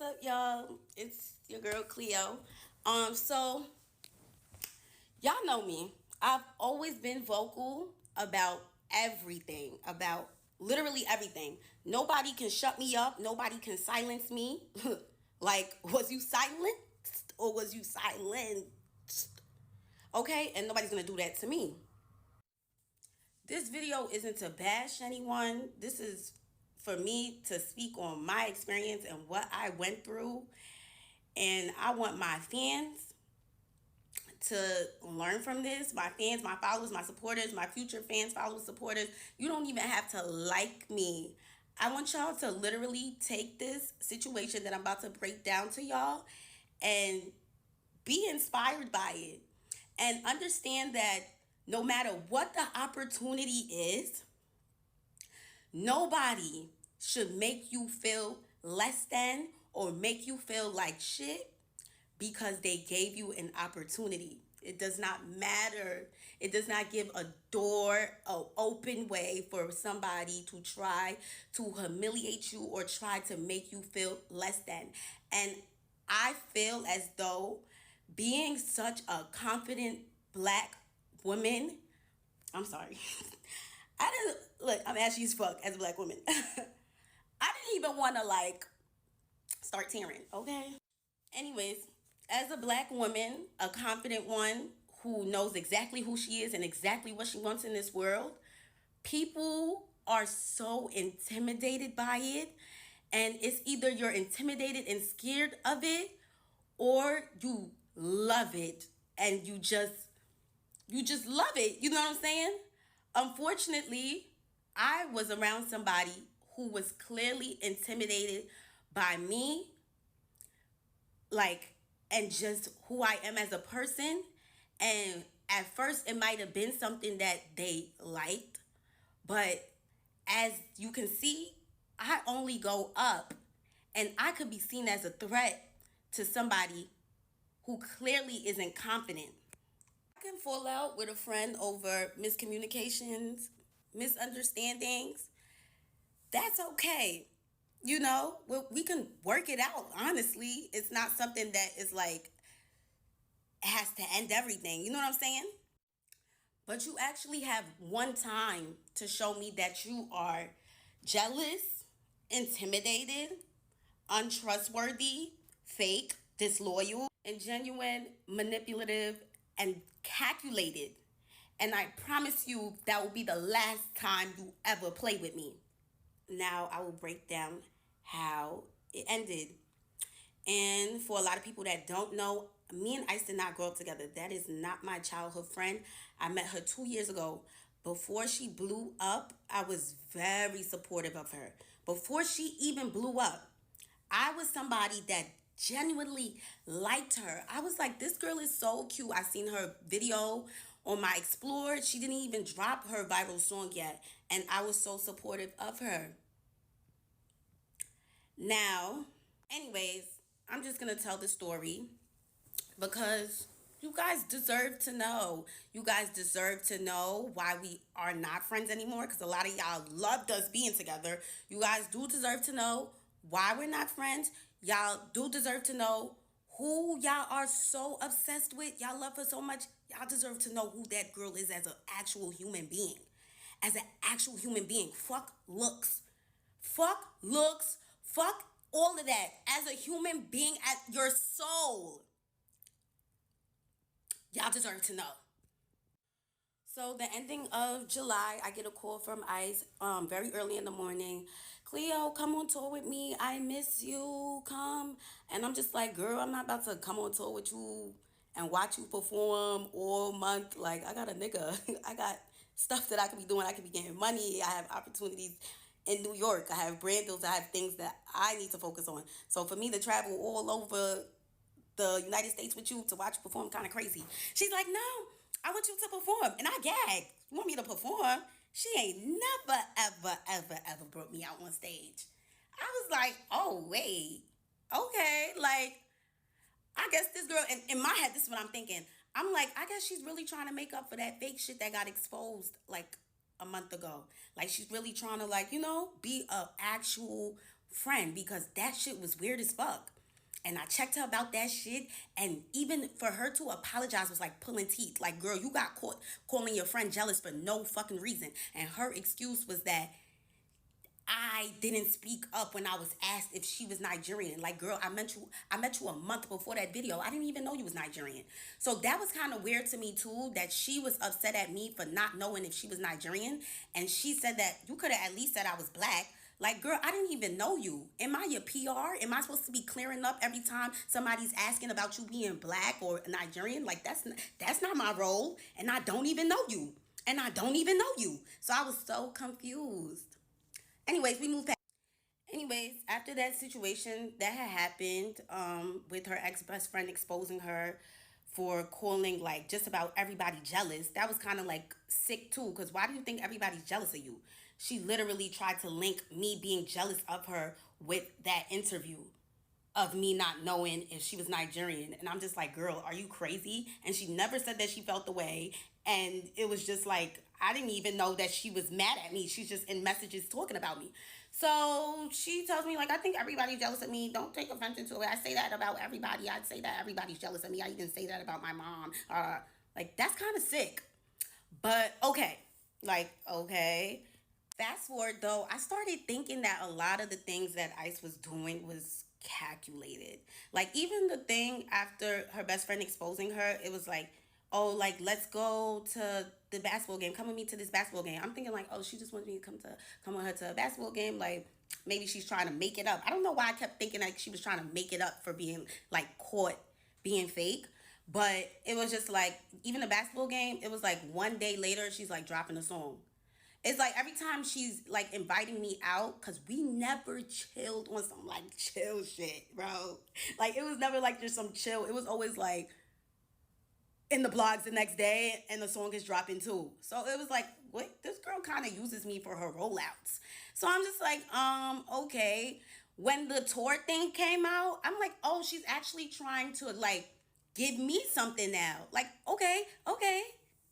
up, y'all? It's your girl Cleo. So y'all know me. I've always been vocal about everything, about literally everything. Nobody can shut me up. Nobody can silence me. Like, was you silenced or was you silenced? Okay, and nobody's gonna do that to me. This video isn't to bash anyone. This is for me to speak on my experience and what I went through. And I want my fans to learn from this. My fans, my followers, my supporters, my future fans, followers, supporters. You don't even have to like me. I want y'all to literally take this situation that I'm about to break down to y'all and be inspired by it. And understand that no matter what the opportunity is, nobody should make you feel less than or make you feel like shit because they gave you an opportunity. It does not matter. It does not give a door, an open way for somebody to try to humiliate you or try to make you feel less than. And I feel as though being such a confident black woman, I'm sorry. I didn't look, I'm ashy as fuck as a black woman. I didn't even want to like start tearing, okay? Anyways, as a black woman, a confident one who knows exactly who she is and exactly what she wants in this world, people are so intimidated by it. And it's either you're intimidated and scared of it or you love it and you just love it. You know what I'm saying? Unfortunately, I was around somebody who was clearly intimidated by me, like, and just who I am as a person. And at first, it might have been something that they liked, but as you can see, I only go up, and I could be seen as a threat to somebody who clearly isn't confident. I can fall out with a friend over miscommunications, misunderstandings. That's okay. You know, we can work it out. Honestly, it's not something that is like has to end everything. You know what I'm saying? But you actually have one time to show me that you are jealous, intimidated, untrustworthy, fake, disloyal, and genuine, manipulative, and calculated. And I promise you that will be the last time you ever play with me. Now I will break down how it ended. And for a lot of people that don't know, me and Ice did not grow up together. That is not my childhood friend. I met her 2 years ago. Before she blew up, I was very supportive of her. Before she even blew up, I was somebody that genuinely liked her. I was like, this girl is so cute. I seen her video on my Explore. She didn't even drop her viral song yet. And I was so supportive of her. Now, anyways, I'm just going to tell the story because you guys deserve to know. You guys deserve to know why we are not friends anymore because a lot of y'all loved us being together. You guys do deserve to know why we're not friends. Y'all do deserve to know who y'all are so obsessed with. Y'all love her so much. Y'all deserve to know who that girl is as an actual human being. As an actual human being. Fuck looks. Fuck looks. Fuck all of that. As a human being, at your soul. Y'all deserve to know. So the ending of July, I get a call from Ice very early in the morning. Cleo, come on tour with me. I miss you. Come. And I'm just like, girl, I'm not about to come on tour with you and watch you perform all month. Like, I got a nigga. I got stuff that I could be doing. I could be getting money. I have opportunities in New York. I have brand deals. I have things that I need to focus on. So for me to travel all over the United States with you to watch you perform kind of crazy. She's like, no, I want you to perform. And I gagged. You want me to perform? She ain't never, ever, ever, ever brought me out on stage. I was like, oh, wait. Okay. Like, I guess this girl, in my head, this is what I'm thinking. I'm like, I guess she's really trying to make up for that fake shit that got exposed like a month ago. Like she's really trying to like, be a actual friend because that shit was weird as fuck. And I checked her about that shit. And even for her to apologize was like pulling teeth. Like, girl, you got caught calling your friend jealous for no fucking reason. And her excuse was that I didn't speak up when I was asked if she was Nigerian. Like, girl, I met you a month before that video. I didn't even know you was Nigerian. So that was kind of weird to me too, that she was upset at me for not knowing if she was Nigerian. And she said that you could have at least said I was black. Like, girl, I didn't even know you. Am I your PR? Am I supposed to be clearing up every time somebody's asking about you being black or Nigerian? Like, that's not my role. And I don't even know you. And I don't even know you. So I was so confused. Anyways, we moved past. Anyways, after that situation that had happened, with her ex best friend exposing her for calling like just about everybody jealous, that was kind of like sick too. Cause why do you think everybody's jealous of you? She literally tried to link me being jealous of her with that interview of me not knowing if she was Nigerian. And I'm just like, girl, are you crazy? And she never said that she felt the way. And it was just like, I didn't even know that she was mad at me. She's just in messages talking about me. So she tells me, like, I think everybody's jealous of me. Don't take offense to it. I say that about everybody. I'd say that everybody's jealous of me. I even say that about my mom. Like, that's kind of sick. But okay. Like, okay. Fast forward though, I started thinking that a lot of the things that Ice was doing was calculated. Like even the thing after her best friend exposing her, it was like, oh, like let's go to the basketball game. Come with me to this basketball game. I'm thinking like, oh, she just wanted me to come with her to a basketball game. Like maybe she's trying to make it up. I don't know why I kept thinking like she was trying to make it up for being like caught being fake. But it was just like even the basketball game, it was like one day later she's like dropping a song. It's like every time she's like inviting me out, cause we never chilled on some like chill shit, bro. Like it was never like just some chill. It was always like in the blogs the next day and the song is dropping too. So it was like, what, this girl kind of uses me for her rollouts. So I'm just like, okay. When the tour thing came out, I'm like, oh, she's actually trying to like give me something now. Like, okay, okay.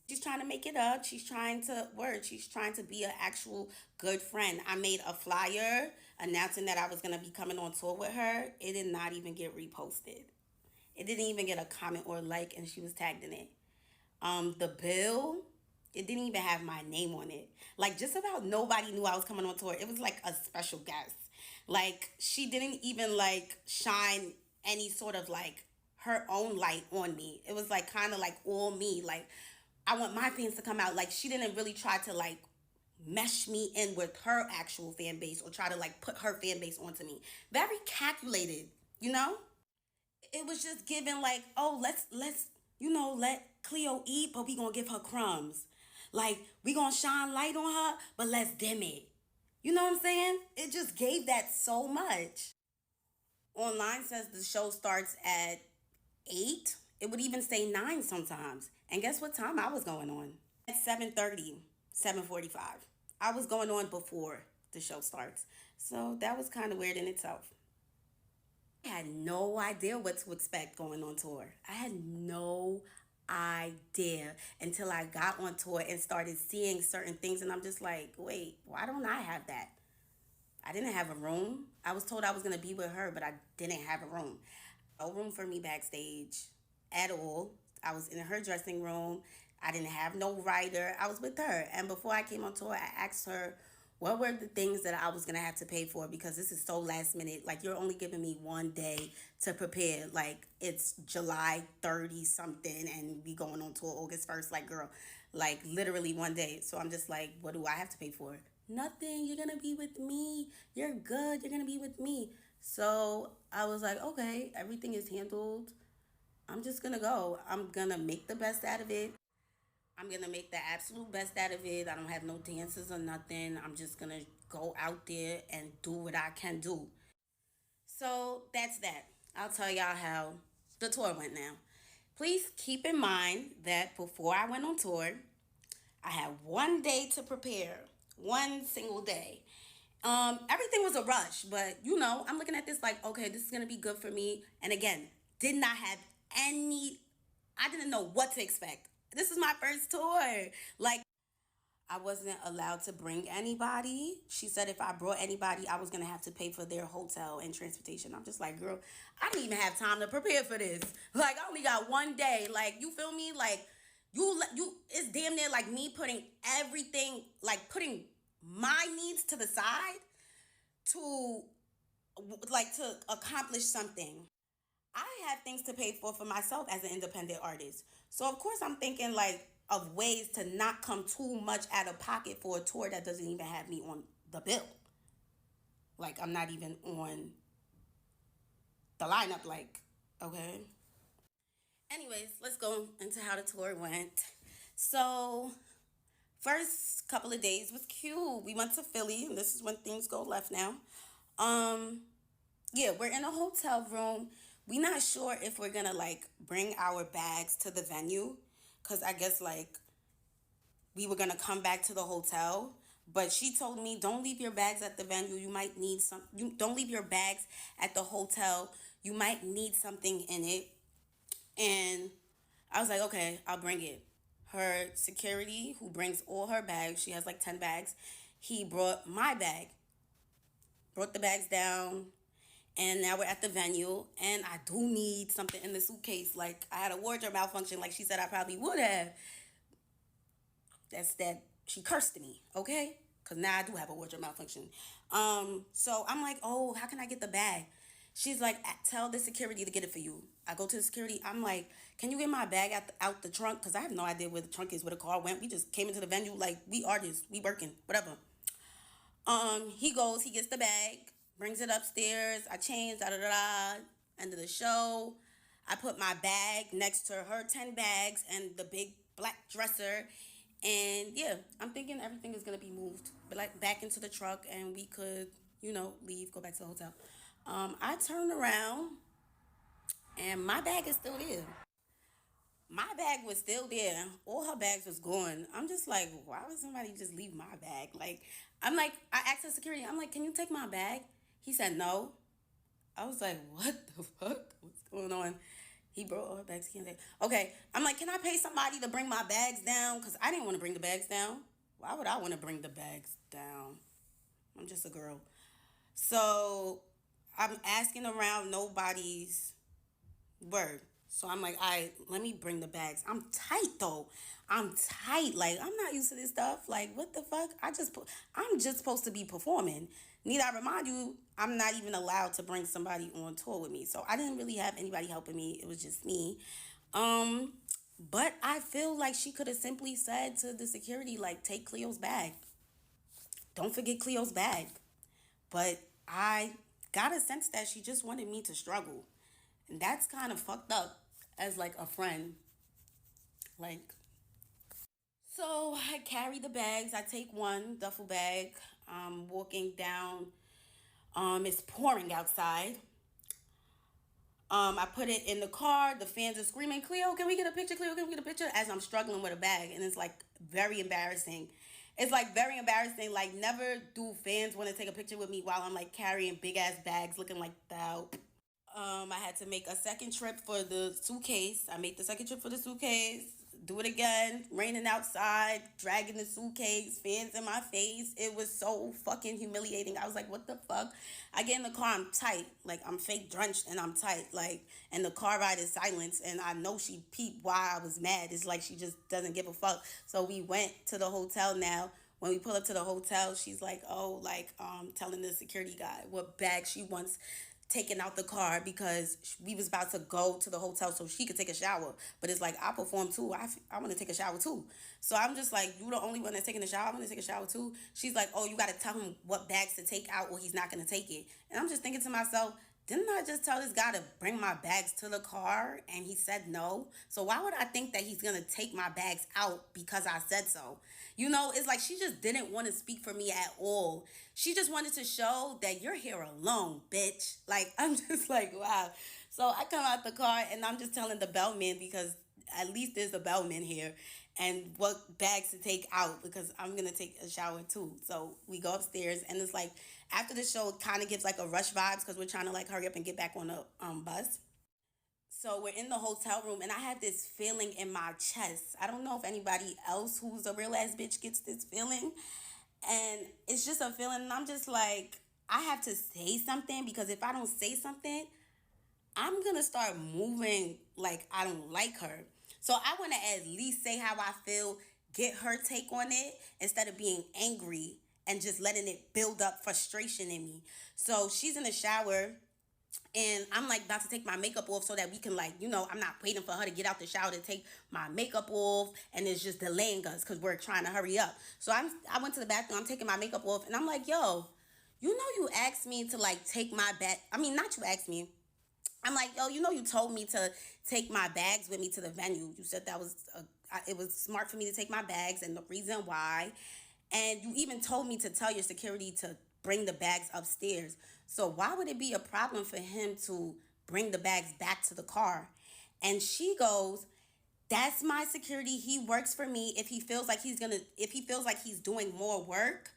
She's trying to make it up. She's trying to word. She's trying to be an actual good friend. I made a flyer announcing that I was gonna be coming on tour with her. It did not even get reposted. It didn't even get a comment or a like, and she was tagged in it. The bill, it didn't even have my name on it. Like just about nobody knew I was coming on tour. It was like a special guest. Like she didn't even like shine any sort of like her own light on me. It was like kind of like all me. Like I want my fans to come out. Like she didn't really try to like mesh me in with her actual fan base or try to like put her fan base onto me. Very calculated, you know? It was just given like, oh, let's let Cleo eat, but we gonna give her crumbs. Like we gonna shine light on her, but let's dim it. You know what I'm saying? It just gave that so much. Online says the show starts at 8. It would even say 9 sometimes. And guess what time I was going on? At 7:30, 7:45. I was going on before the show starts. So that was kind of weird in itself. I had no idea what to expect going on tour. I had no idea until I got on tour and started seeing certain things. And I'm just like, wait, why don't I have that? I didn't have a room. I was told I was going to be with her, but I didn't have a room. No room for me backstage at all. I was in her dressing room. I didn't have no writer. I was with her. And before I came on tour, I asked her what were the things that I was going to have to pay for because this is so last minute. Like, you're only giving me one day to prepare. Like, it's July 30 something and we going on tour August 1st. Like, girl, like literally one day. So I'm just like, what do I have to pay for? Nothing. You're going to be with me. You're good. You're going to be with me. So I was like, okay, everything is handled. I'm just going to go. I'm going to make the best out of it. I'm going to make the absolute best out of it. I don't have no dances or nothing. I'm just going to go out there and do what I can do. So that's that. I'll tell y'all how the tour went now. Please keep in mind that before I went on tour, I had one day to prepare, one single day. Everything was a rush, but I'm looking at this like, okay, this is gonna be good for me. And again, did not have any, I didn't know what to expect. This is my first tour. Like, I wasn't allowed to bring anybody. She said if I brought anybody, I was gonna have to pay for their hotel and transportation. I'm just like, girl, I didn't even have time to prepare for this. Like, I only got one day. Like, you feel me? Like, it's damn near like me putting everything, like putting my needs to the side to, like, to accomplish something. I have things to pay for myself as an independent artist. So of course I'm thinking like of ways to not come too much out of pocket for a tour that doesn't even have me on the bill. Like, I'm not even on the lineup, like, okay. Anyways, let's go into how the tour went. So first couple of days was cute. We went to Philly, and this is when things go left now. Um, yeah, we're in a hotel room. We not sure if we're gonna like bring our bags to the venue, cause I guess like we were gonna come back to the hotel. But she told me, don't leave your bags at the venue. You might need some. You don't leave your bags at the hotel. You might need something in it. And I was like, okay, I'll bring it. Her security, who brings all her bags, she has like 10 bags. He brought my bag, brought the bags down, and now we're at the venue, and I do need something in the suitcase. Like, I had a wardrobe malfunction, like she said I probably would have. That's that she cursed me, okay? Because now I do have a wardrobe malfunction. So I'm like, oh, how can I get the bag? She's like, tell the security to get it for you. I go to the security. I'm like, can you get my bag out the trunk? Because I have no idea where the trunk is, where the car went. We just came into the venue like we artists, we working, whatever. He goes, he gets the bag, brings it upstairs. I change, da da da da. End of the show. I put my bag next to her 10 bags and the big black dresser. And yeah, I'm thinking everything is gonna be moved, but like back into the truck, and we could, leave, go back to the hotel. I turned around, and my bag is still there. My bag was still there. All her bags was gone. I'm just like, why would somebody just leave my bag? Like, I'm like, I asked the security, I'm like, can you take my bag? He said no. I was like, what the fuck? What's going on? He brought all her bags. He can't take. Okay, I'm like, can I pay somebody to bring my bags down? Because I didn't want to bring the bags down. Why would I want to bring the bags down? I'm just a girl. So I'm asking around, nobody's word. So I'm like, all right, let me bring the bags. I'm tight though. I'm tight. Like, I'm not used to this stuff. Like, what the fuck? I'm just supposed to be performing. Need I remind you, I'm not even allowed to bring somebody on tour with me. So I didn't really have anybody helping me. It was just me. Um, but I feel like she could have simply said to the security, like, take Cleo's bag. Don't forget Cleo's bag. But I got a sense that she just wanted me to struggle. And that's kind of fucked up as like a friend. Like, so I carry the bags. I take one duffel bag. Walking down. It's pouring outside. I put it in the car. The fans are screaming, Cleo, can we get a picture? Cleo, can we get a picture? As I'm struggling with a bag. And it's like very embarrassing. It's like very embarrassing. Like, never do fans want to take a picture with me while I'm like carrying big ass bags looking like that. I had to make a second trip for the suitcase. I made the second trip for the suitcase. Do it again. Raining outside, dragging the suitcase, fans in my face. It was so fucking humiliating. I was like, what the fuck? I get in the car, I'm tight. Like, I'm fake drenched and I'm tight. Like, and the car ride is silence. And I know she peeped why I was mad. It's like she just doesn't give a fuck. So we went to the hotel now. When we pull up to the hotel, she's like, oh, like, telling the security guy what bag she wants taken out the car because we was about to go to the hotel so she could take a shower. But it's like, I perform too. I want to take a shower too. So I'm just like, you the only one that's taking a shower. I want to take a shower too. She's like, oh, you got to tell him what bags to take out or he's not going to take it. And I'm just thinking to myself, didn't I just tell this guy to bring my bags to the car and he said no? So why would I think that he's going to take my bags out because I said so? It's like she just didn't want to speak for me at all. She just wanted to show that you're here alone, bitch. Like, I'm just like, wow. So I come out the car and I'm just telling the bellman, because at least there's a bellman here, and what bags to take out because I'm going to take a shower too. So we go upstairs and it's like after the show, it kind of gives like a rush vibes because we're trying to like hurry up and get back on the bus. So we're in the hotel room, and I had this feeling in my chest. I don't know if anybody else who's a real ass bitch gets this feeling. And it's just a feeling, and I'm just like, I have to say something, because if I don't say something, I'm gonna start moving like I don't like her. So I wanna at least say how I feel, get her take on it, instead of being angry and just letting it build up frustration in me. So she's in the shower, and I'm like about to take my makeup off so that we can, like, I'm not waiting for her to get out the shower to take my makeup off, and it's just delaying us because we're trying to hurry up. So I went to the bathroom, I'm taking my makeup off, and I'm like, yo, you asked me to like take my bag. I mean, not you asked me. I'm like, yo, you told me to take my bags with me to the venue. You said that was it was smart for me to take my bags, and the reason why. And you even told me to tell your security to bring the bags upstairs. So why would it be a problem for him to bring the bags back to the car? And she goes, that's my security. He works for me. If he feels like he's doing more work,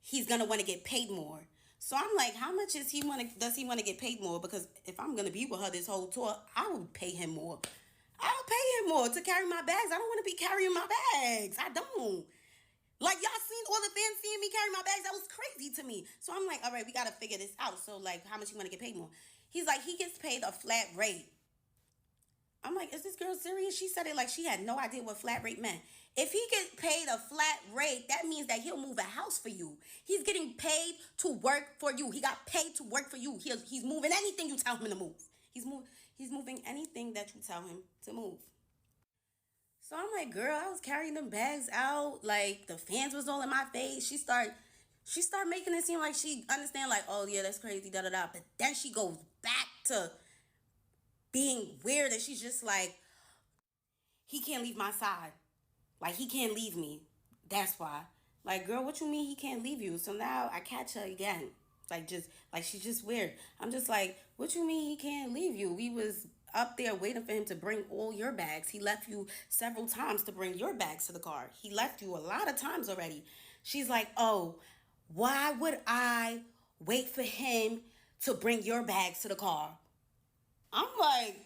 he's gonna want to get paid more. So I'm like, how much does he want to get paid more? Because if I'm gonna be with her this whole tour, I would pay him more. I'll pay him more to carry my bags. I don't want to be carrying my bags. I don't. Like, y'all seen all the fans seeing me carry my bags? That was crazy to me. So I'm like, all right, we gotta figure this out. So like, how much you want to get paid more? He's like, he gets paid a flat rate. I'm like, is this girl serious? She said it like she had no idea what flat rate meant. If he gets paid a flat rate, that means that he'll move a house for you. He's getting paid to work for you. He got paid to work for you. He's moving anything you tell him to move. He's moving anything that you tell him to move. So I'm like, girl, I was carrying them bags out, like the fans was all in my face. She start making it seem like she understand, like, oh yeah, that's crazy, da da da. But then she goes back to being weird, and she's just like, he can't leave my side. Like, he can't leave me. That's why. Like, girl, what you mean he can't leave you? So now I catch her again. Like she's just weird. I'm just like, what you mean he can't leave you? We was up there waiting for him to bring all your bags. He left you several times to bring your bags to the car. He left you a lot of times already. She's like, oh, why would I wait for him to bring your bags to the car? I'm like,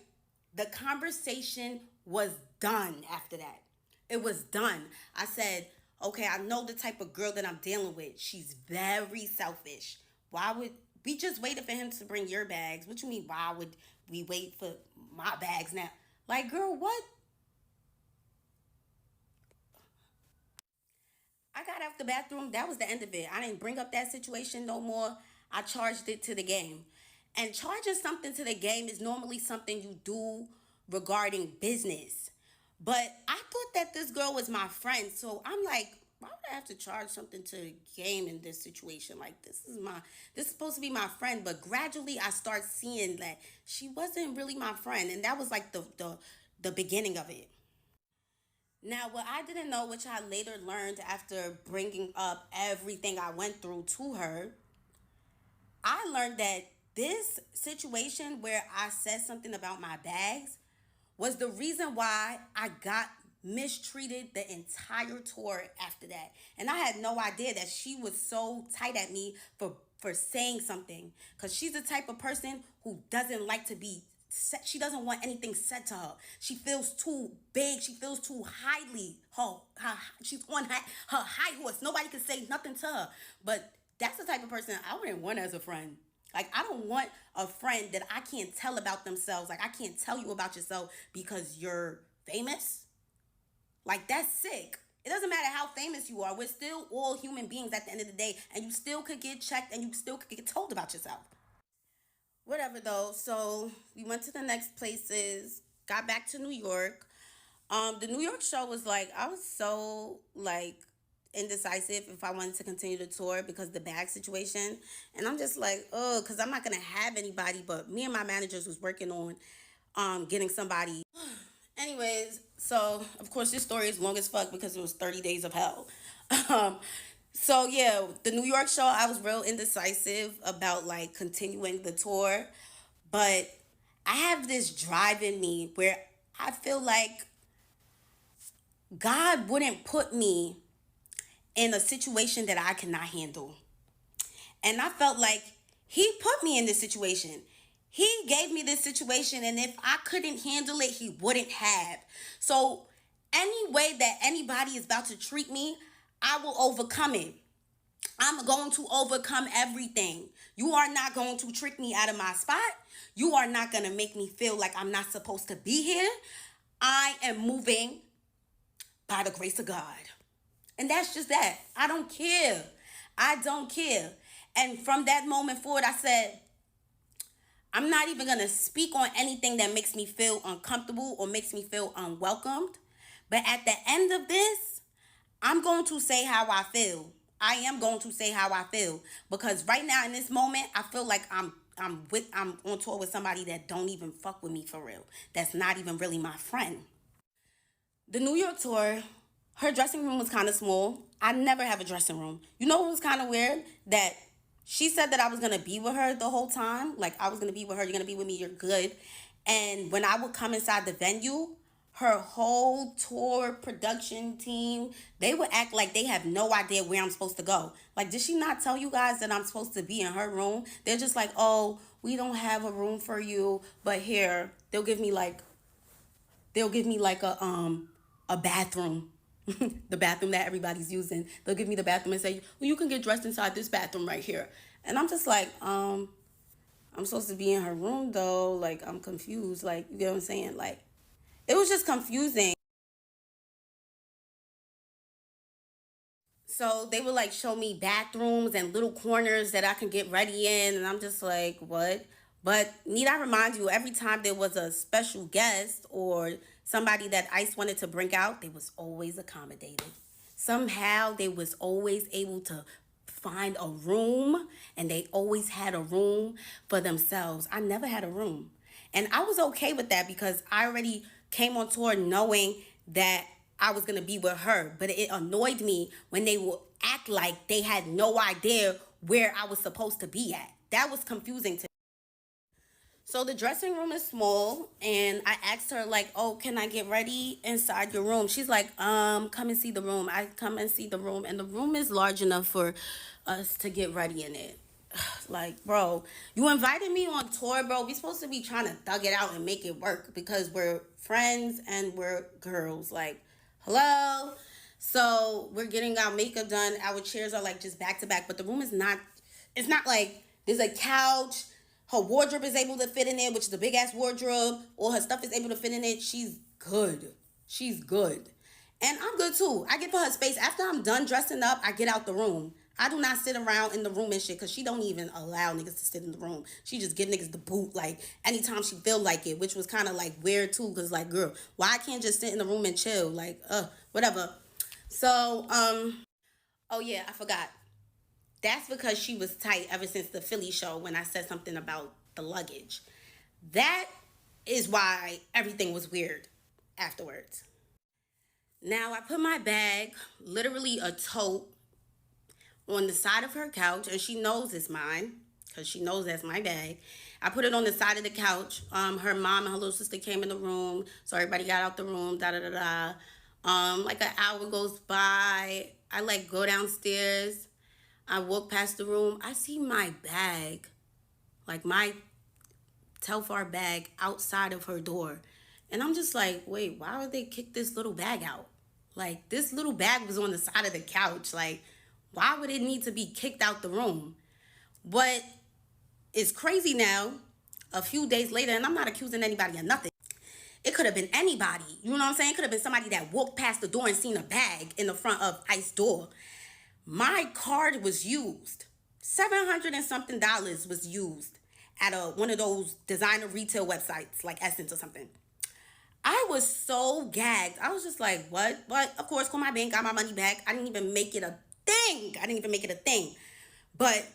the conversation was done after that. It was done. I said, okay, I know the type of girl that I'm dealing with. She's very selfish. Why would we just waited for him to bring your bags? What you mean, why would we wait for my bags now? Like, girl, what? I got out the bathroom. That was the end of it. I didn't bring up that situation no more. I charged it to the game. And charging something to the game is normally something you do regarding business. But I thought that this girl was my friend. So I'm like, why would I have to charge something to the game in this situation? Like, this is supposed to be my friend. But gradually I start seeing that she wasn't really my friend. And that was like the beginning of it. Now, what I didn't know, which I later learned after bringing up everything I went through to her, I learned that this situation where I said something about my bags was the reason why I got mistreated the entire tour after that. And I had no idea that she was so tight at me for saying something, cuz she's the type of person who doesn't like to be she doesn't want anything said to her. She feels too big. She feels too highly. She's on her high horse. Nobody can say nothing to her. But that's the type of person I wouldn't want as a friend. Like, I don't want a friend that I can't tell about themselves. Like, I can't tell you about yourself because you're famous. Like, that's sick. It doesn't matter how famous you are. We're still all human beings at the end of the day. And you still could get checked, and you still could get told about yourself. Whatever though. So we went to the next places, got back to New York. The New York show was like, I was so like indecisive if I wanted to continue the tour because the bag situation. And I'm just like, oh, because I'm not gonna have anybody, but me and my managers was working on getting somebody. Anyways, so of course this story is long as fuck because it was 30 days of hell. um, so yeah, the New York show, I was real indecisive about like continuing the tour, but I have this drive in me where I feel like God wouldn't put me in a situation that I cannot handle. And I felt like he put me in this situation. He gave me this situation, and if I couldn't handle it, he wouldn't have. So, any way that anybody is about to treat me, I will overcome it. I'm going to overcome everything. You are not going to trick me out of my spot. You are not going to make me feel like I'm not supposed to be here. I am moving by the grace of God. And that's just that. I don't care. I don't care. And from that moment forward, I said, I'm not even going to speak on anything that makes me feel uncomfortable or makes me feel unwelcomed. But at the end of this, I'm going to say how I feel. I am going to say how I feel, because right now in this moment, I feel like I'm on tour with somebody that don't even fuck with me for real. That's not even really my friend. The New York tour, her dressing room was kind of small. I never have a dressing room. You know what was kind of weird? That she said that I was going to be with her the whole time. Like, I was going to be with her. You're going to be with me. You're good. And when I would come inside the venue, her whole tour production team, they would act like they have no idea where I'm supposed to go. Like, did she not tell you guys that I'm supposed to be in her room? They're just like, oh, we don't have a room for you, but here, they'll give me like a bathroom. The bathroom that everybody's using. They'll give me the bathroom and say, well, you can get dressed inside this bathroom right here. And I'm just like, I'm supposed to be in her room though. Like, I'm confused. Like, you get what I'm saying? Like, it was just confusing. So they would like show me bathrooms and little corners that I can get ready in. And I'm just like, what? But need I remind you, every time there was a special guest or somebody that ICE wanted to bring out, they was always accommodated. Somehow they was always able to find a room, and they always had a room for themselves. I never had a room. And I was okay with that because I already came on tour knowing that I was going to be with her. But it annoyed me when they would act like they had no idea where I was supposed to be at. That was confusing to me. So the dressing room is small, and I asked her like, "Oh, can I get ready inside your room?" She's like, come and see the room." I come and see the room, and the room is large enough for us to get ready in it. Like, bro, you invited me on tour, bro. We supposed to be trying to thug it out and make it work because we're friends and we're girls. Like, hello. So we're getting our makeup done. Our chairs are like just back to back, but the room is not. It's not like there's a couch. Her wardrobe is able to fit in there, which is a big ass wardrobe. All her stuff is able to fit in it. She's good. She's good. And I'm good too. I give her space. After I'm done dressing up, I get out the room. I do not sit around in the room and shit because she don't even allow niggas to sit in the room. She just give niggas the boot like anytime she feel like it, which was kind of like weird too because like, girl, why I can't just sit in the room and chill? Like, whatever. So, oh yeah, I forgot. That's because she was tight ever since the Philly show when I said something about the luggage. That is why everything was weird afterwards. Now I put my bag, literally a tote, on the side of her couch, and she knows it's mine because she knows that's my bag. I put it on the side of the couch. Her mom and her little sister came in the room, so everybody got out the room. Da da da da. Like an hour goes by. I like go downstairs. I walk past the room. I see my bag, like my Telfar bag, outside of her door, and I'm just like, wait, why would they kick this little bag out? Like, this little bag was on the side of the couch. Like, why would it need to be kicked out the room? But it's crazy now, a few days later, and I'm not accusing anybody of nothing. It could have been anybody. You know what I'm saying? It could have been somebody that walked past the door and seen a bag in the front of Ice door. My card was used. $700 and something was used at one of those designer retail websites like Essence or something. I was so gagged. I was just like, what? But of course, called my bank, got my money back. I didn't even make it a thing. But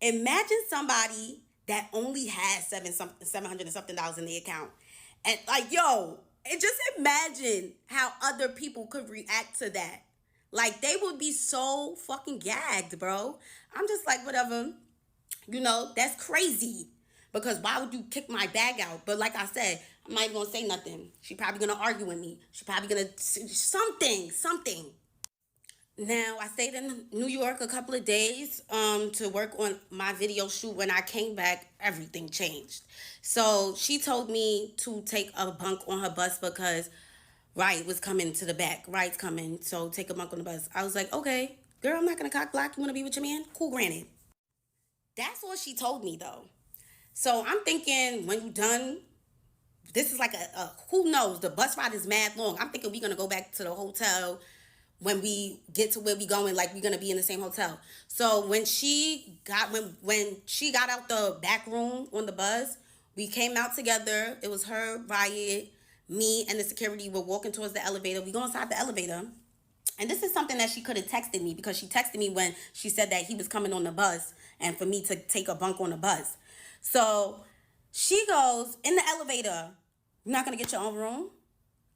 imagine somebody that only has $700 and something in the account. And like, yo, and just imagine how other people could react to that. Like, they would be so fucking gagged, bro. I'm just like, whatever. You know, that's crazy. Because why would you kick my bag out? But like I said, I'm not even going to say nothing. She probably going to argue with me. She probably going to something. Now, I stayed in New York a couple of days to work on my video shoot. When I came back, everything changed. So she told me to take a bunk on her bus because Riot was coming to the back. Riot's coming, so take a bunk on the bus. I was like, okay, girl, I'm not gonna cock block. You wanna be with your man? Cool, granted. That's what she told me though. So I'm thinking when you done, this is like a who knows, the bus ride is mad long. I'm thinking we're gonna go back to the hotel when we get to where we going, like we're gonna be in the same hotel. So when she got out the back room on the bus, we came out together. It was her, Riot, me, and the security were walking towards the elevator. We go inside the elevator. And this is something that she could have texted me, because she texted me when she said that he was coming on the bus and for me to take a bunk on the bus. So she goes, in the elevator, you're not going to get your own room?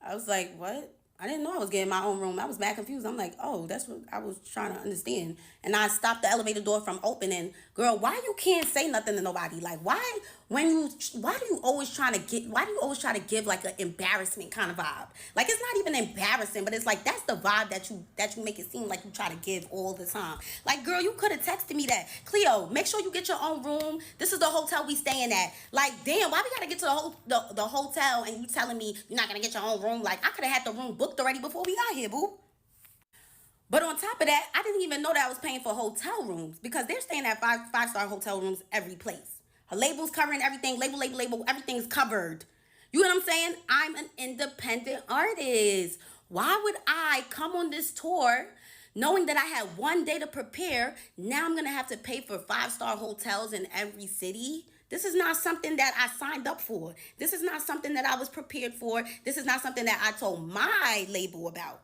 I was like, what? I didn't know I was getting my own room. I was mad confused. I'm like, oh, that's what I was trying to understand. And I stopped the elevator door from opening. Girl, why you can't say nothing to nobody? Like, why do you always try to give like an embarrassment kind of vibe? Like, it's not even embarrassing, but it's like, that's the vibe that you make it seem like you try to give all the time. Like, girl, you could have texted me that. Cleo, make sure you get your own room. This is the hotel we staying at. Like, damn, why we gotta get to the hotel and you telling me you're not gonna get your own room? Like, I could have had the room booked already before we got here, boo. But on top of that, I didn't even know that I was paying for hotel rooms, because they're staying at five-star hotel rooms every place. Her label's covering everything. Label. Everything's covered. You know what I'm saying? I'm an independent artist. Why would I come on this tour knowing that I had one day to prepare? Now I'm going to have to pay for five-star hotels in every city. This is not something that I signed up for. This is not something that I was prepared for. This is not something that I told my label about.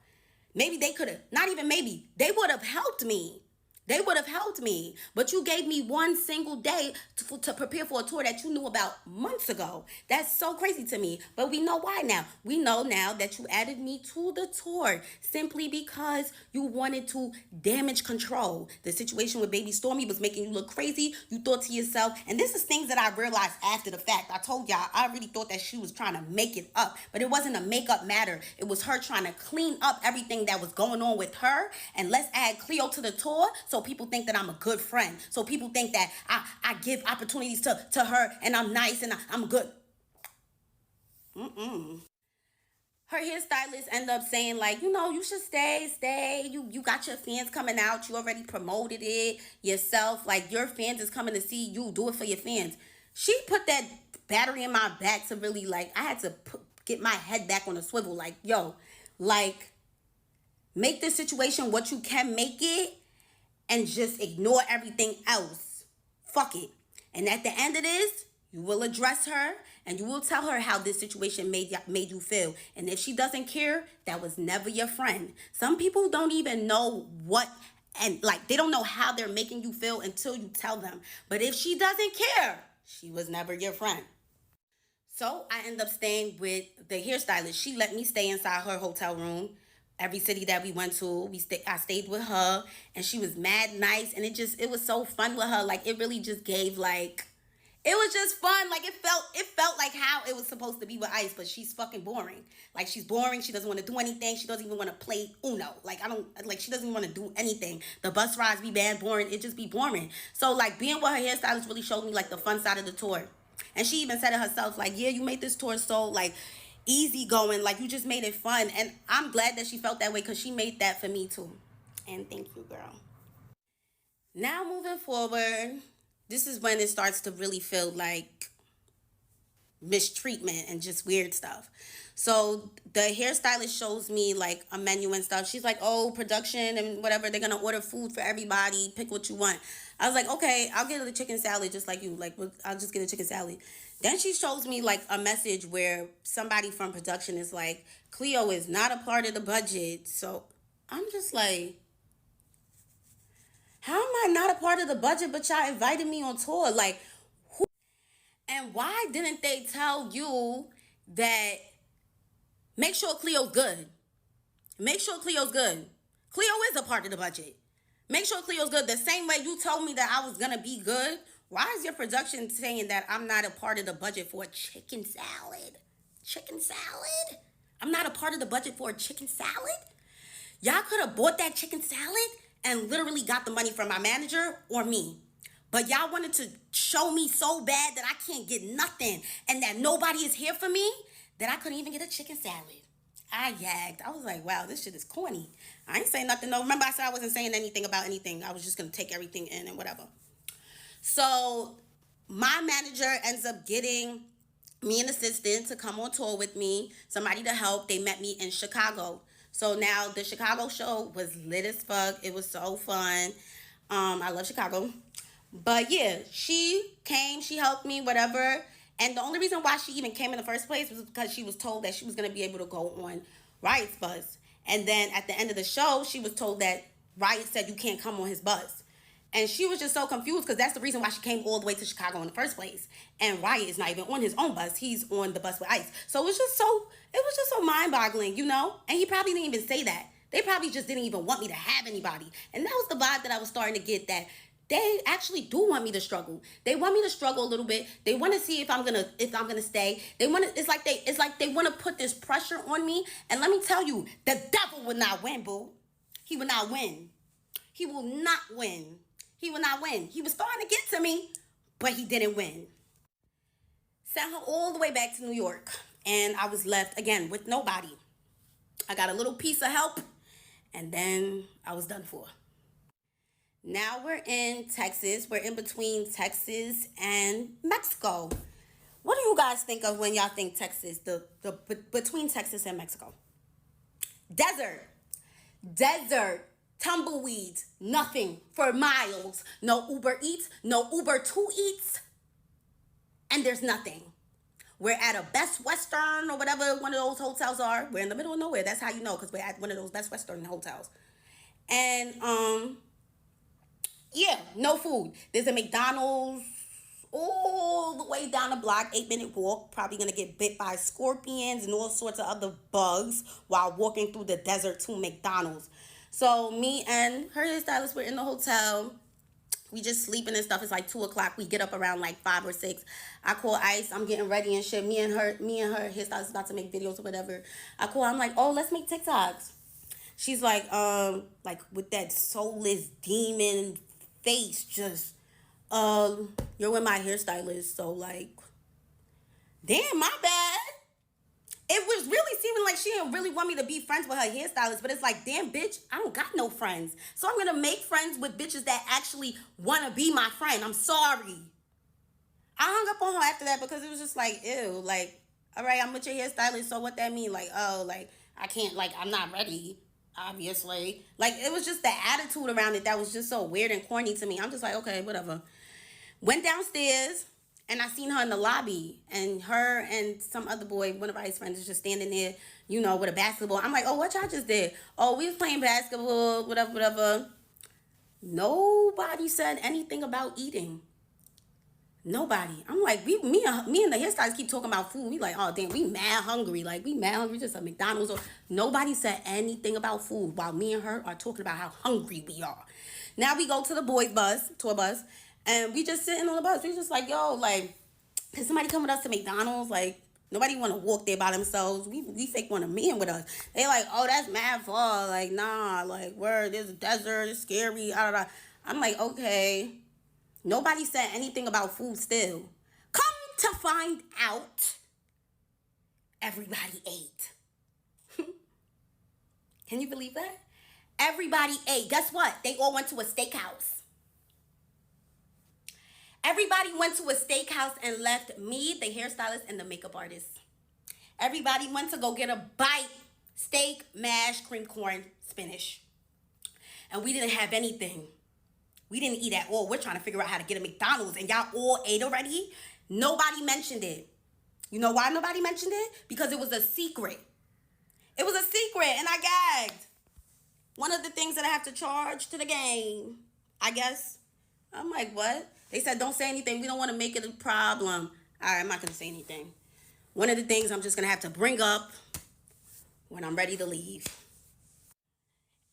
Maybe they could have, not even maybe, they would have helped me. They would have helped me. But you gave me one single day to prepare for a tour that you knew about months ago. That's so crazy to me. But we know why now. We know now that you added me to the tour simply because you wanted to damage control. The situation with Baby Stormy was making you look crazy. You thought to yourself, and this is things that I realized after the fact. I told y'all, I really thought that she was trying to make it up. But it wasn't a makeup matter. It was her trying to clean up everything that was going on with her. And let's add Cleo to the tour, so people think that I'm a good friend. So people think that I give opportunities to her and I'm nice and I'm good. Her hairstylist end up saying, like, you should stay. You got your fans coming out. You already promoted it yourself. Like, your fans is coming to see you. Do it for your fans. She put that battery in my back to really, like, I had to get my head back on a swivel. Like, yo, like, make this situation what you can make it and just ignore everything else. Fuck it. And at the end of this, you will address her and you will tell her how this situation made you feel. And if she doesn't care, that was never your friend. Some people don't even know what, and like, they don't know how they're making you feel until you tell them. But if she doesn't care, she was never your friend. So I end up staying with the hairstylist. She let me stay inside her hotel room. Every city that we went to, I stayed with her, and she was mad nice, and it was so fun with her. Like, it really just gave, like, it was just fun. Like, it felt like how it was supposed to be with Ice, but she's fucking boring. Like, she's boring. She doesn't want to do anything. She doesn't even want to play Uno. Like, she doesn't even want to do anything. The bus rides be bad, boring. It just be boring. So, like, being with her hairstylist really showed me, like, the fun side of the tour. And she even said it herself, like, yeah, you made this tour so, like, easy going. Like, you just made it fun. And I'm glad that she felt that way, because she made that for me, too. And thank you, girl. Now, moving forward, this is when it starts to really feel like mistreatment and just weird stuff. So the hairstylist shows me like a menu and stuff. She's like, oh, production and whatever, they're gonna order food for everybody, pick what you want. I was like, okay, I'll get a chicken salad just like you. Like, I'll just get a chicken salad. Then she shows me like a message where somebody from production is like, Cleo is not a part of the budget. So I'm just like, how am I not a part of the budget, but y'all invited me on tour? Like, who? And why didn't they tell you that make sure Cleo's good? Make sure Cleo's good. Cleo is a part of the budget. Make sure Cleo's good. The same way you told me that I was going to be good. Why is your production saying that I'm not a part of the budget for a chicken salad? Chicken salad? I'm not a part of the budget for a chicken salad? Y'all could have bought that chicken salad and literally got the money from my manager or me. But y'all wanted to show me so bad that I can't get nothing and that nobody is here for me that I couldn't even get a chicken salad. I yagged. I was like, wow, this shit is corny. I ain't saying nothing. No, remember I said I wasn't saying anything about anything. I was just going to take everything in and whatever. So my manager ends up getting me an assistant to come on tour with me, somebody to help. They met me in Chicago. So now the Chicago show was lit as fuck. It was so fun. I love Chicago. But yeah, she came, she helped me, whatever. And the only reason why she even came in the first place was because she was told that she was going to be able to go on Riot's bus. And then at the end of the show, she was told that Riot said you can't come on his bus. And she was just so confused because that's the reason why she came all the way to Chicago in the first place. And Riot is not even on his own bus. He's on the bus with Ice. So it was just so mind-boggling, you know? And he probably didn't even say that. They probably just didn't even want me to have anybody. And that was the vibe that I was starting to get, that they actually do want me to struggle. They want me to struggle a little bit. They want to see if I'm gonna stay. It's like they want to put this pressure on me. And let me tell you, the devil will not win, boo. He will not win. He will not win. He will not win. He was starting to get to me, but he didn't win. Sent her all the way back to New York, and I was left again with nobody. I got a little piece of help, and then I was done for. Now we're in Texas. We're in between Texas and Mexico. What do you guys think of when y'all think Texas, the between Texas and Mexico? Desert, tumbleweeds, nothing for miles. No Uber Eats, no Uber to Eats, and there's nothing. We're at a Best Western or whatever one of those hotels are. We're in the middle of nowhere. That's how you know, because we're at one of those Best Western hotels. And yeah, no food. There's a McDonald's all the way down the block, 8-minute walk. Probably gonna get bit by scorpions and all sorts of other bugs while walking through the desert to McDonald's. So me and her hairstylist were in the hotel. We just sleeping and stuff. It's like 2 o'clock. We get up around like 5 or 6. I call Ice. I'm getting ready and shit. Me and her hairstylist about to make videos or whatever. I call. I'm like, oh, let's make TikToks. She's like with that soulless demon face, just you're with my hairstylist, so like, damn, my bad. It was really seeming like she didn't really want me to be friends with her hairstylist, but it's like, damn, bitch, I don't got no friends, so I'm gonna make friends with bitches that actually want to be my friend. I'm sorry. I hung up on her after that because it was just like, ew, like, all right, I'm with your hairstylist, so what that mean? Like, oh, like, I can't, like, I'm not ready, obviously. Like, it was just the attitude around it that was just so weird and corny to me. I'm just like, okay, whatever. Went downstairs, and I seen her in the lobby, and her and some other boy, one of Ice's friends, is just standing there, you know, with a basketball. I'm like, oh, what y'all just did? Oh, we was playing basketball, whatever. Nobody said anything about eating. Nobody. I'm like, me and the hairstylist keep talking about food. We like, oh damn, we mad hungry. Like, we mad hungry, just at McDonald's. Or nobody said anything about food while me and her are talking about how hungry we are. Now we go to the boys' bus, tour bus, and we just sitting on the bus. We just like, yo, like, can somebody come with us to McDonald's? Like, nobody want to walk there by themselves. We fake want to meet with us. They like, oh, that's mad far. Like, nah, like, word, there's a desert, it's scary. I'm like, okay. Nobody said anything about food still. Come to find out, everybody ate. Can you believe that? Everybody ate. Guess what? They all went to a steakhouse. Everybody went to a steakhouse and left me, the hairstylist, and the makeup artist. Everybody went to go get a bite. Steak, mash, cream corn, spinach. And we didn't have anything. We didn't eat at all. We're trying to figure out how to get a McDonald's. And y'all all ate already? Nobody mentioned it. You know why nobody mentioned it? Because it was a secret. It was a secret, and I gagged. One of the things that I have to charge to the game, I guess. I'm like, what? They said, don't say anything. We don't want to make it a problem. All right, I'm not going to say anything. One of the things I'm just going to have to bring up when I'm ready to leave.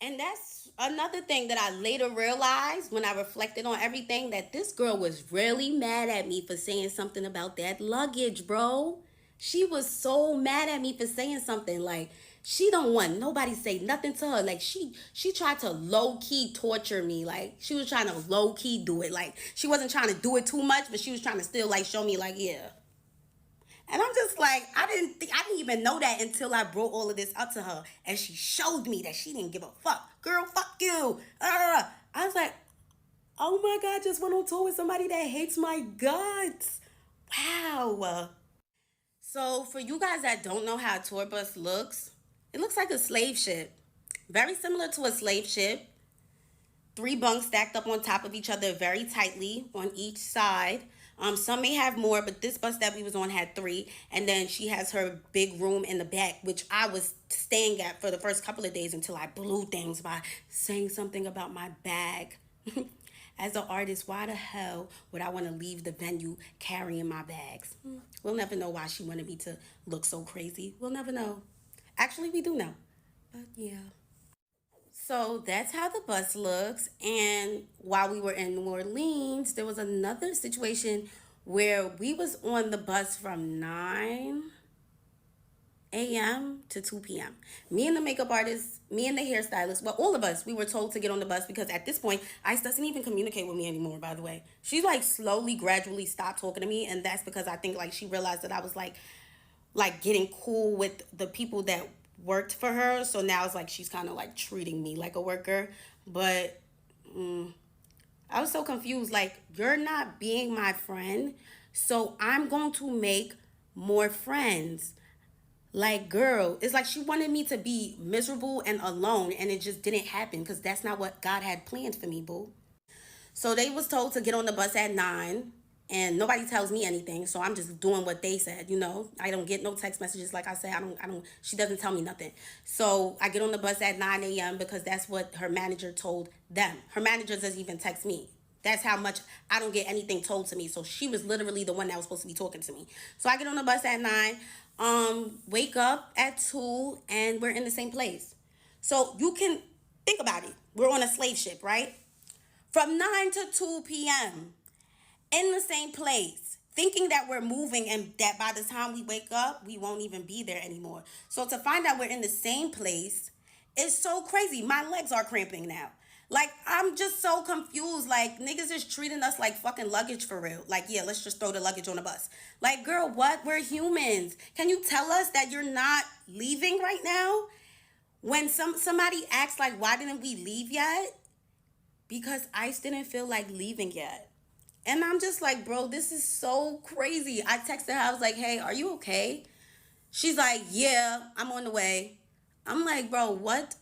And that's another thing that I later realized when I reflected on everything, that this girl was really mad at me for saying something about that luggage, bro. She was so mad at me for saying something. Like, She don't want nobody say nothing to her. Like she tried to low key torture me. Like she was trying to low key do it. Like she wasn't trying to do it too much, but she was trying to still like show me like yeah. And I'm just like, I didn't even know that until I brought all of this up to her, and she showed me that she didn't give a fuck. Girl, fuck you. I was like, oh my god, just went on tour with somebody that hates my guts. Wow. So for you guys that don't know how a tour bus looks, it looks like a slave ship. Very similar to a slave ship. Three bunks stacked up on top of each other very tightly on each side. Some may have more, but this bus that we was on had three. And then she has her big room in the back, which I was staying at for the first couple of days until I blew things by saying something about my bag. As an artist, why the hell would I want to leave the venue carrying my bags? We'll never know why she wanted me to look so crazy. We'll never know. Actually, we do know. But yeah. So that's how the bus looks. And while we were in New Orleans, there was another situation where we was on the bus from 9 a.m. to 2 p.m. Me and the makeup artist, me and the hairstylist, well, all of us, we were told to get on the bus because at this point, Ice doesn't even communicate with me anymore, by the way. She like slowly, gradually stopped talking to me. And that's because I think like she realized that I was like getting cool with the people that worked for her. So now it's like she's kind of like treating me like a worker. But I was so confused. Like, you're not being my friend, so I'm going to make more friends. Like, girl, it's like she wanted me to be miserable and alone, and it just didn't happen because that's not what God had planned for me, boo. So they was told to get on the bus at 9, and nobody tells me anything, so I'm just doing what they said, you know. I don't get no text messages. Like I said, I don't she doesn't tell me nothing. So I get on the bus at 9 a.m. because that's what her manager told them. Her manager doesn't even text me. That's how much I don't get anything told to me. So she was literally the one that was supposed to be talking to me. So I get on the bus at 9, wake up at 2, and we're in the same place. So you can think about it. We're on a slave ship, right? From 9 to 2 p.m. in the same place, thinking that we're moving and that by the time we wake up, we won't even be there anymore. So to find out we're in the same place is so crazy. My legs are cramping now. Like, I'm just so confused. Like, niggas is treating us like fucking luggage for real. Like, yeah, let's just throw the luggage on the bus. Like, girl, what? We're humans. Can you tell us that you're not leaving right now? When somebody asks, like, why didn't we leave yet? Because Ice didn't feel like leaving yet. And I'm just like, bro, this is so crazy. I texted her, I was like, hey, are you okay? She's like, yeah, I'm on the way. I'm like, bro, what?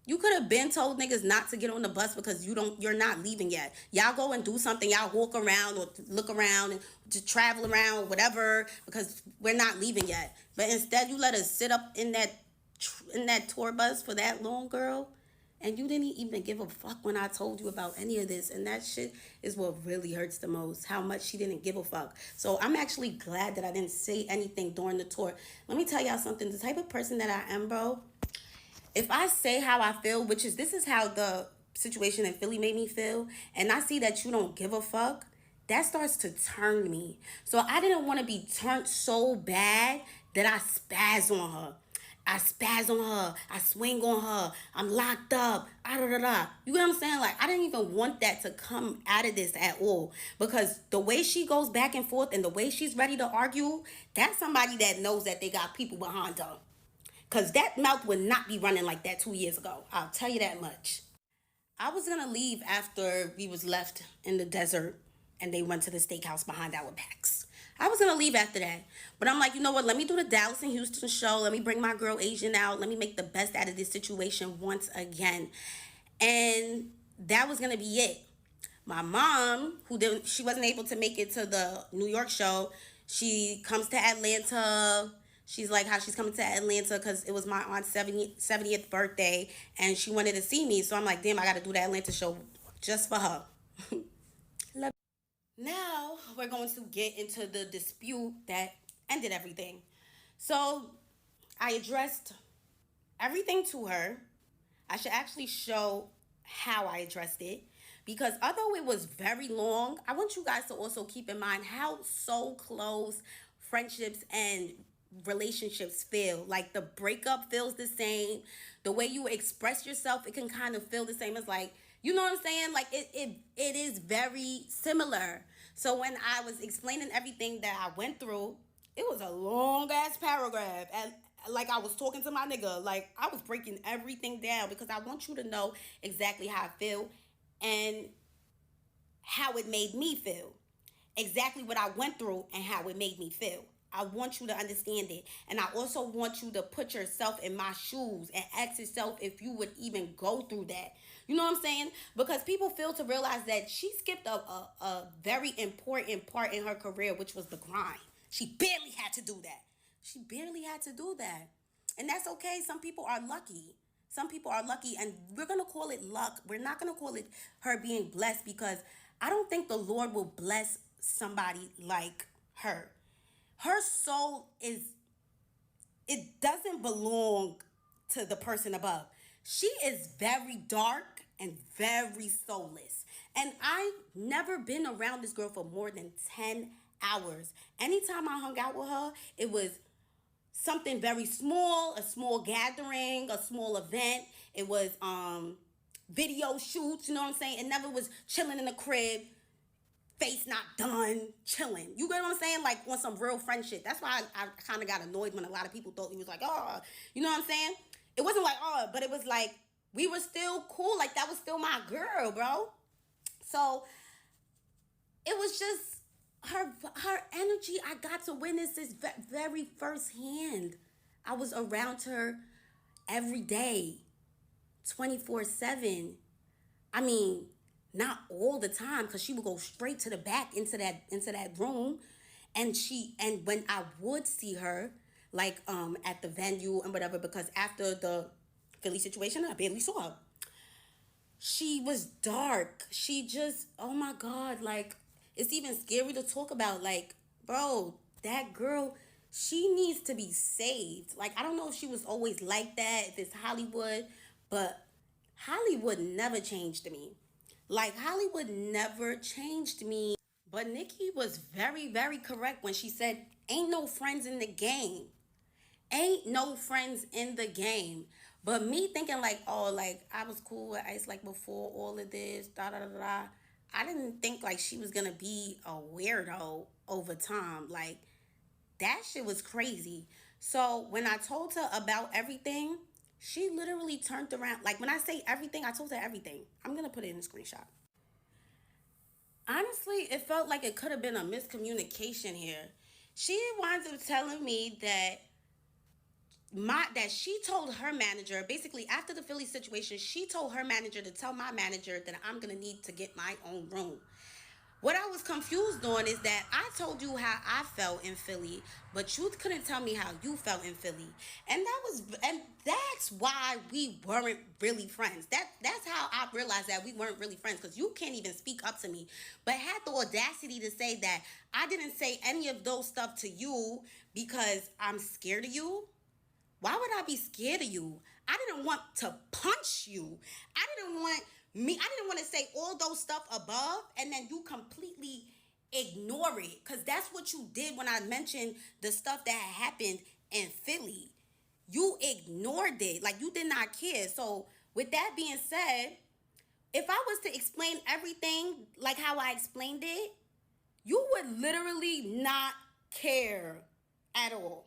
You could have been told niggas not to get on the bus because you're not leaving yet. Y'all go and do something. Y'all walk around or look around and just travel around, whatever, because we're not leaving yet. But instead, you let us sit up in that tour bus for that long, girl. And you didn't even give a fuck when I told you about any of this. And that shit is what really hurts the most. How much she didn't give a fuck. So I'm actually glad that I didn't say anything during the tour. Let me tell y'all something. The type of person that I am, bro, if I say how I feel, which is this is how the situation in Philly made me feel, and I see that you don't give a fuck, that starts to turn me. So I didn't want to be turned so bad that I spaz on her. I spaz on her. I swing on her. I'm locked up. Ah, da, da, da. You get what I'm saying? Like, I didn't even want that to come out of this at all. Because the way she goes back and forth and the way she's ready to argue, that's somebody that knows that they got people behind them. Because that mouth would not be running like that 2 years ago. I'll tell you that much. I was going to leave after we was left in the desert and they went to the steakhouse behind our backs. I was going to leave after that. But I'm like, you know what? Let me do the Dallas and Houston show. Let me bring my girl Asian out. Let me make the best out of this situation once again. And that was going to be it. My mom, she wasn't able to make it to the New York show. She comes to Atlanta. She's like how she's coming to Atlanta because it was my aunt's 70th birthday and she wanted to see me. So I'm like, damn, I got to do the Atlanta show just for her. Now we're going to get into the dispute that ended everything. So I addressed everything to her. I should actually show how I addressed it because although it was very long, I want you guys to also keep in mind how so close friendships and relationships feel. Like the breakup feels the same. The way you express yourself, it can kind of feel the same. As like, you know what I'm saying? Like it is very similar. So when I was explaining everything that I went through, it was a long ass paragraph. And like I was talking to my nigga, like I was breaking everything down because I want you to know exactly how I feel and how it made me feel, exactly what I went through and how it made me feel. I want you to understand it. And I also want you to put yourself in my shoes and ask yourself if you would even go through that. You know what I'm saying? Because people fail to realize that she skipped a very important part in her career, which was the grind. She barely had to do that. She barely had to do that. And that's okay. Some people are lucky. Some people are lucky, and we're going to call it luck. We're not going to call it her being blessed because I don't think the Lord will bless somebody like her. Her soul is, it doesn't belong to the person above. She is very dark and very soulless. And I've never been around this girl for more than 10 hours. Anytime I hung out with her, it was something very small, a small gathering, a small event. It was video shoots, you know what I'm saying? It never was chilling in the crib, face not done, chilling. You get what I'm saying? Like on some real friend shit. That's why I kind of got annoyed when a lot of people thought he was like, oh, you know what I'm saying? It wasn't like, oh, but it was like, we were still cool. Like that was still my girl, bro. So it was just her energy. I got to witness this very firsthand. I was around her every day, 24/7. I mean, not all the time, because she would go straight to the back into that room. And when I would see her, like at the venue and whatever, because after the Philly situation, I barely saw her. She was dark. She just, oh my God, like it's even scary to talk about. Like, bro, that girl, she needs to be saved. Like, I don't know if she was always like that, if it's Hollywood, but Hollywood never changed me. Like, Hollywood never changed me. But Nikki was very, very correct when she said, ain't no friends in the game. Ain't no friends in the game. But me thinking like, oh, like I was cool with Ice like before all of this, da da da da. I didn't think like she was gonna be a weirdo over time. Like that shit was crazy. So when I told her about everything, she literally turned around. Like when I say everything, I told her everything. I'm gonna put it in a screenshot. Honestly, it felt like it could have been a miscommunication here. She winds up telling me that she told her manager, basically after the Philly situation, she told her manager to tell my manager that I'm gonna need to get my own room. What I was confused on is that I told you how I felt in Philly, but you couldn't tell me how you felt in Philly. And that's why we weren't really friends. That's how I realized that we weren't really friends, because you can't even speak up to me, but had the audacity to say that I didn't say any of those stuff to you because I'm scared of you. Why would I be scared of you? I didn't want to punch you. I didn't want to say all those stuff above and then you completely ignore it. Because that's what you did when I mentioned the stuff that had happened in Philly. You ignored it. Like you did not care. So with that being said, if I was to explain everything like how I explained it, you would literally not care at all.